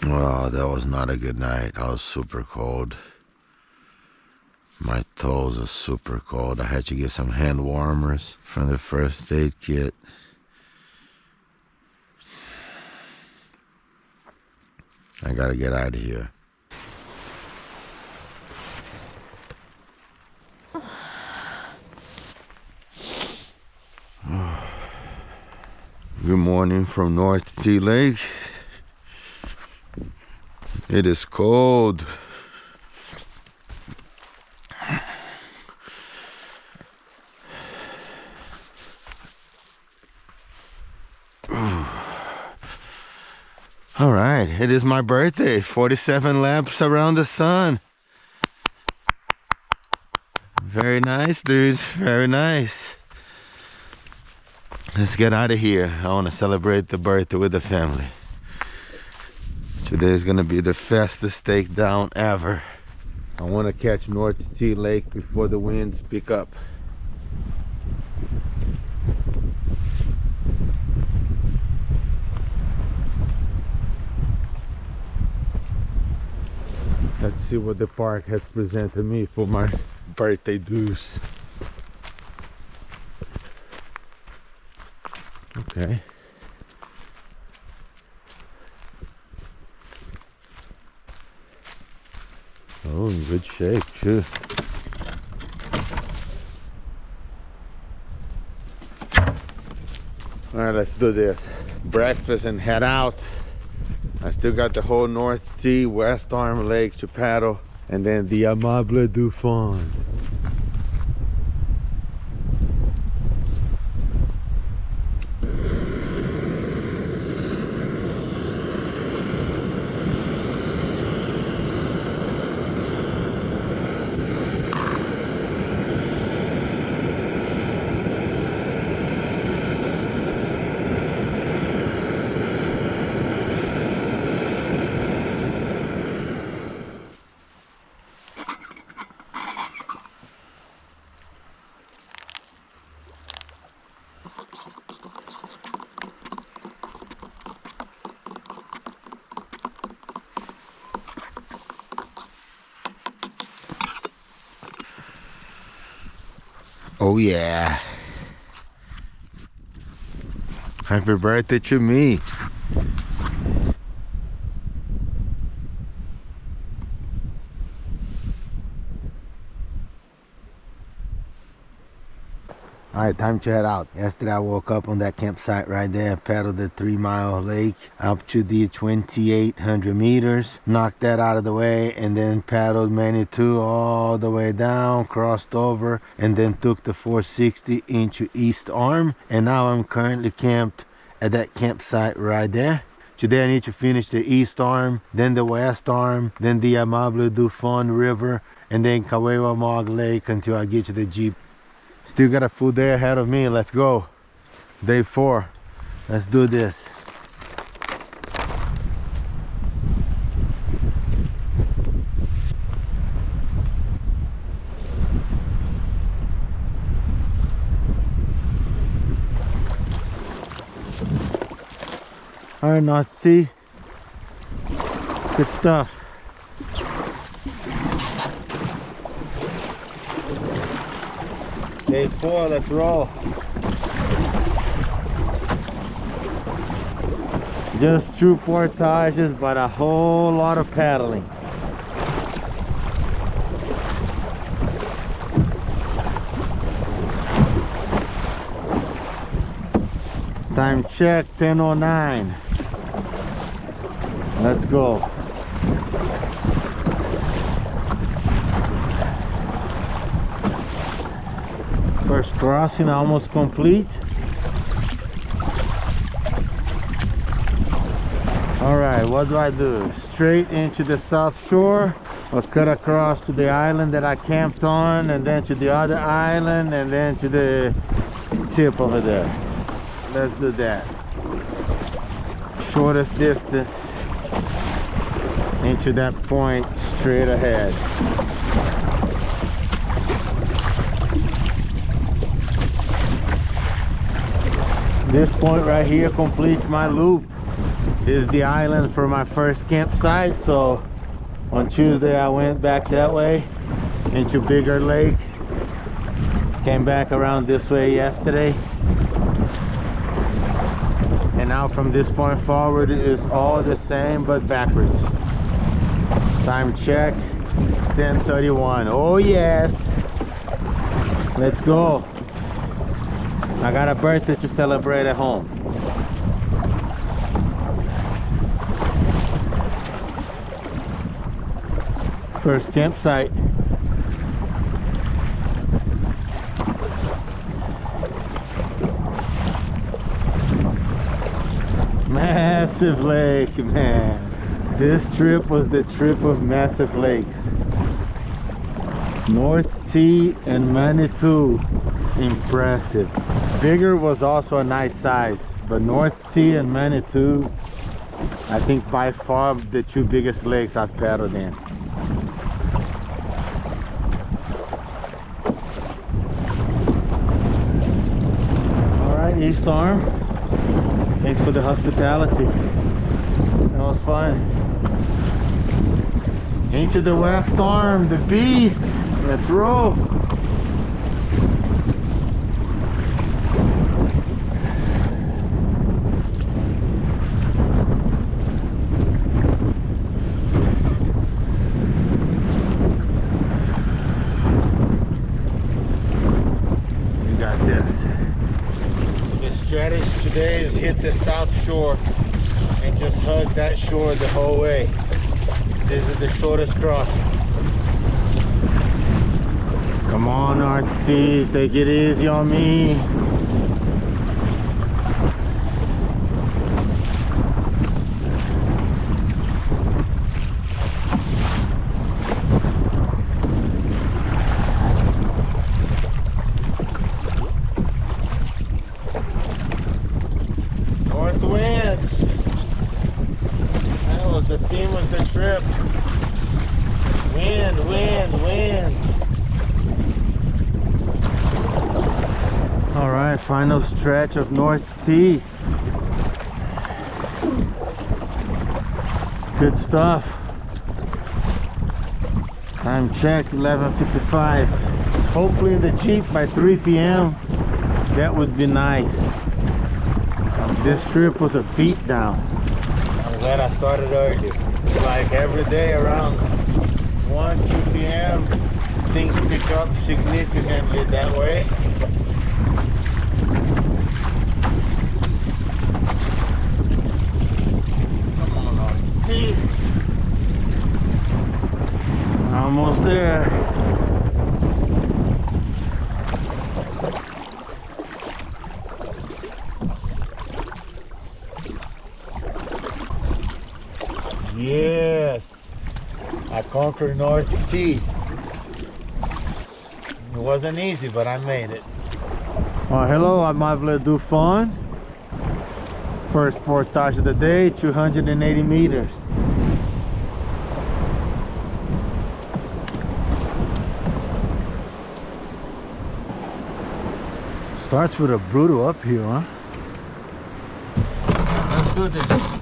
Oh, that was not a good night. I was super cold. My toes are super cold. I had to get some hand warmers from the first aid kit. I gotta get out of here. Good morning from North Sea Lake. It is cold. All right, it is my birthday. 47 laps around the sun. Very nice, dude. Very nice. Let's get out of here. I want to celebrate the birthday with the family. Today is going to be the fastest takedown ever. I want to catch North Sea Lake before the winds pick up. Let's see what the park has presented me for my birthday dues. Okay. Oh, in good shape too. All right, let's do this. Breakfast and head out. I still got the whole North Sea, West Arm Lake to paddle, and then the Amable du Fond. Oh yeah. Happy birthday to me. right, time to head out. Yesterday I woke up on that campsite right there, paddled the 3-mile lake up to the 2,800 meters, knocked that out of the way, and then paddled Manitou all the way down, crossed over, and then took the 460 into East Arm. And now I'm currently camped at that campsite right there. Today I need to finish the East Arm, then the West Arm, then the Amable du Fond River, and then Kawewa Lake until I get to the Jeep. Still got a full day ahead of me. Let's go. Day 4. Let's do this. All right, North Sea. Good stuff. Day 4, let's roll. Just 2 portages, but a whole lot of paddling. Time check, 10:09. Let's go. First crossing almost complete. All right, what do I do? Straight into the south shore, or cut across to the island that I camped on, and then to the other island, and then to the tip over there. Let's do that. Shortest distance into that point straight ahead. This point right here completes my loop. This is the island for my first campsite. So on Tuesday I went back that way into Bigger Lake, came back around this way yesterday, and now from this point forward it is all the same but backwards. Time check, 10:31. Oh yes, let's go. I got a birthday to celebrate at home. First campsite. Massive lake, man. This trip was the trip of massive lakes. North Sea and Manitou, impressive. Bigger was also a nice size, but North Sea and Manitou, I think by far the 2 biggest lakes I've paddled in. All right, East Arm. Thanks for the hospitality. That was fun. Into the West Arm, the beast. Let's roll. You got this. The strategy today is hit the south shore and just hug that shore the whole way. This is the shortest crossing. Come on, RT, take it easy on me. North winds. That was the theme of the trip. Wind, wind, wind. All right, final stretch of North Sea. Good stuff. Time check, 11:55. Hopefully in the Jeep by 3 p.m. That would be nice. This trip was a beatdown. I'm glad I started early. Like every day around 1, 2 p.m. things pick up significantly that way. Yes, Algonquin North T. It wasn't easy, but I made it. Hello, I'm Avle Dufon. First portage of the day, 280 meters. Starts with a brutal uphill, huh? Let's do this.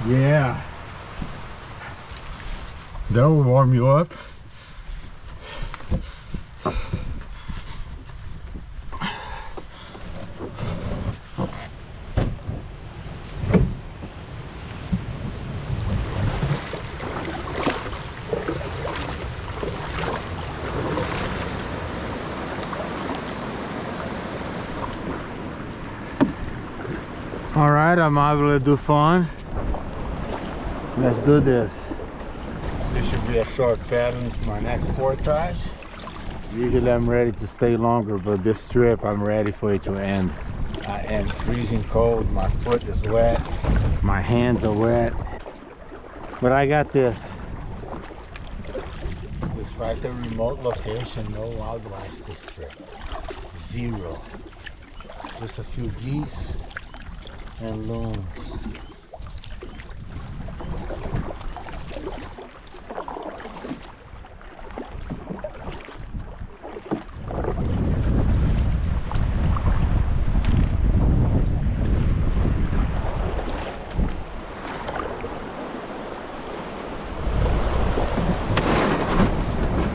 Yeah, that will warm you up. All right, I'm able to do fun. Let's do this. This should be a short paddling for my next portage. Usually I'm ready to stay longer, but this trip I'm ready for it to end. I am freezing cold, my foot is wet, my hands are wet, but I got this. Despite the remote location, no wildlife this trip. Zero. Just a few geese and loons.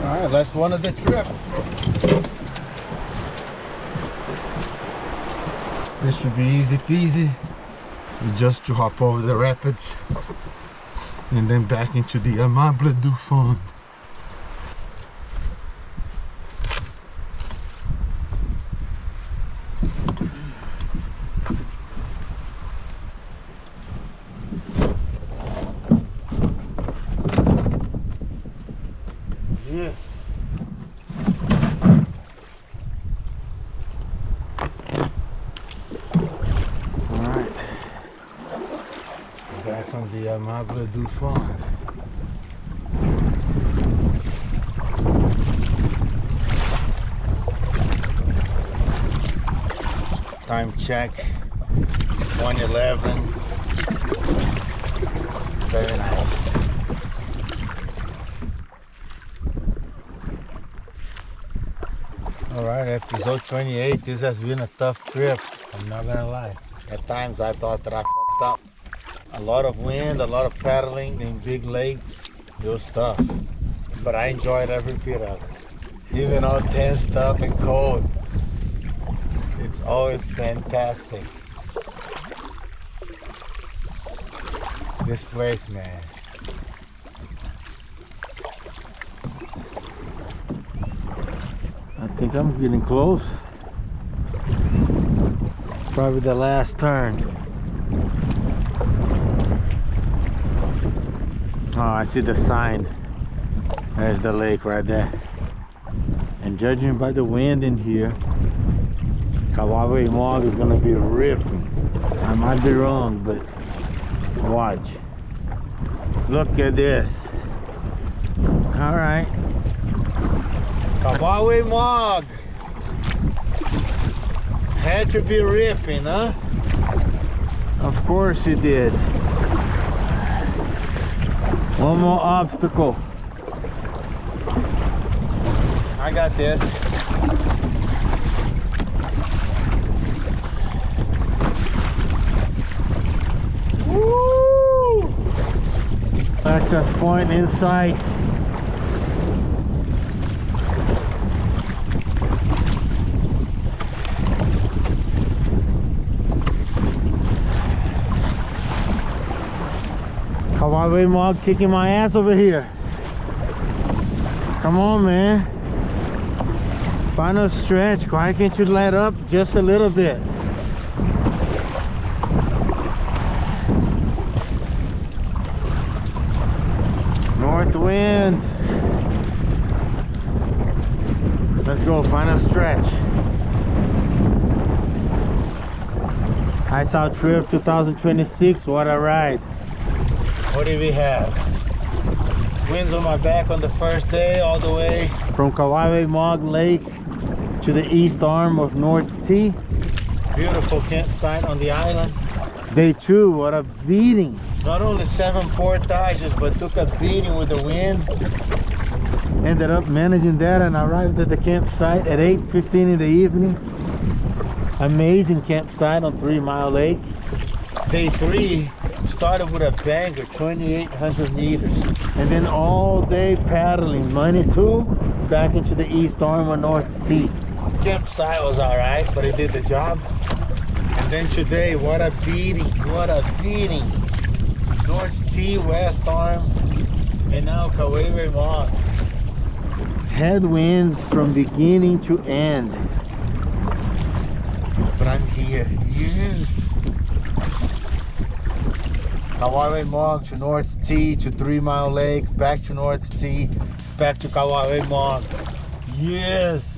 Alright, that's one of the trip. This should be easy peasy. Just to hop over the rapids and then back into the Amable du Fond. Yes. Back on the Amable du Fond. Time check 1:11. Very nice. Alright, episode 28. This has been a tough trip, I'm not gonna lie. At times I thought that I fucked up. A lot of wind, a lot of paddling in big lakes. It was tough, but I enjoyed every bit of it. Even all tensed up and cold, it's always fantastic. This place, man. I think I'm getting close. Probably the last turn. Oh, I see the sign. There's the lake right there. And judging by the wind in here, Kawaii Mog is gonna be ripping. I might be wrong, but watch. Look at this. All right. Kawaii Mog. Had to be ripping, huh? Of course it did. One more obstacle. I got this. Woo! Access point in sight. Kawaii Mog kicking my ass over here. Come on, man. Final stretch. Why can't you let up just a little bit? North winds. Let's go, final stretch. Ice Out Trip 2026, what a ride. What do we have? Winds on my back on the first day, all the way from Kawaii Lake to the east arm of North Sea. Beautiful campsite on the island. Day 2, what a beating. Not only 7 portages, but took a beating with the wind. Ended up managing that and arrived at the campsite at 8:15 in the evening. Amazing campsite on 3 Mile Lake. Day 3 started with a banger, 2,800 meters. And then all day paddling, Monday 2, back into the east arm of North Sea. Campsite was alright, but it did the job. And then today, what a beating, what a beating. North Sea, west arm, and now Kawaii Mog. Headwinds from beginning to end. But I'm here, yes. Kawaii Mog to North Sea to 3 Mile Lake, back to North Sea, back to Kawaii Mog. Yes.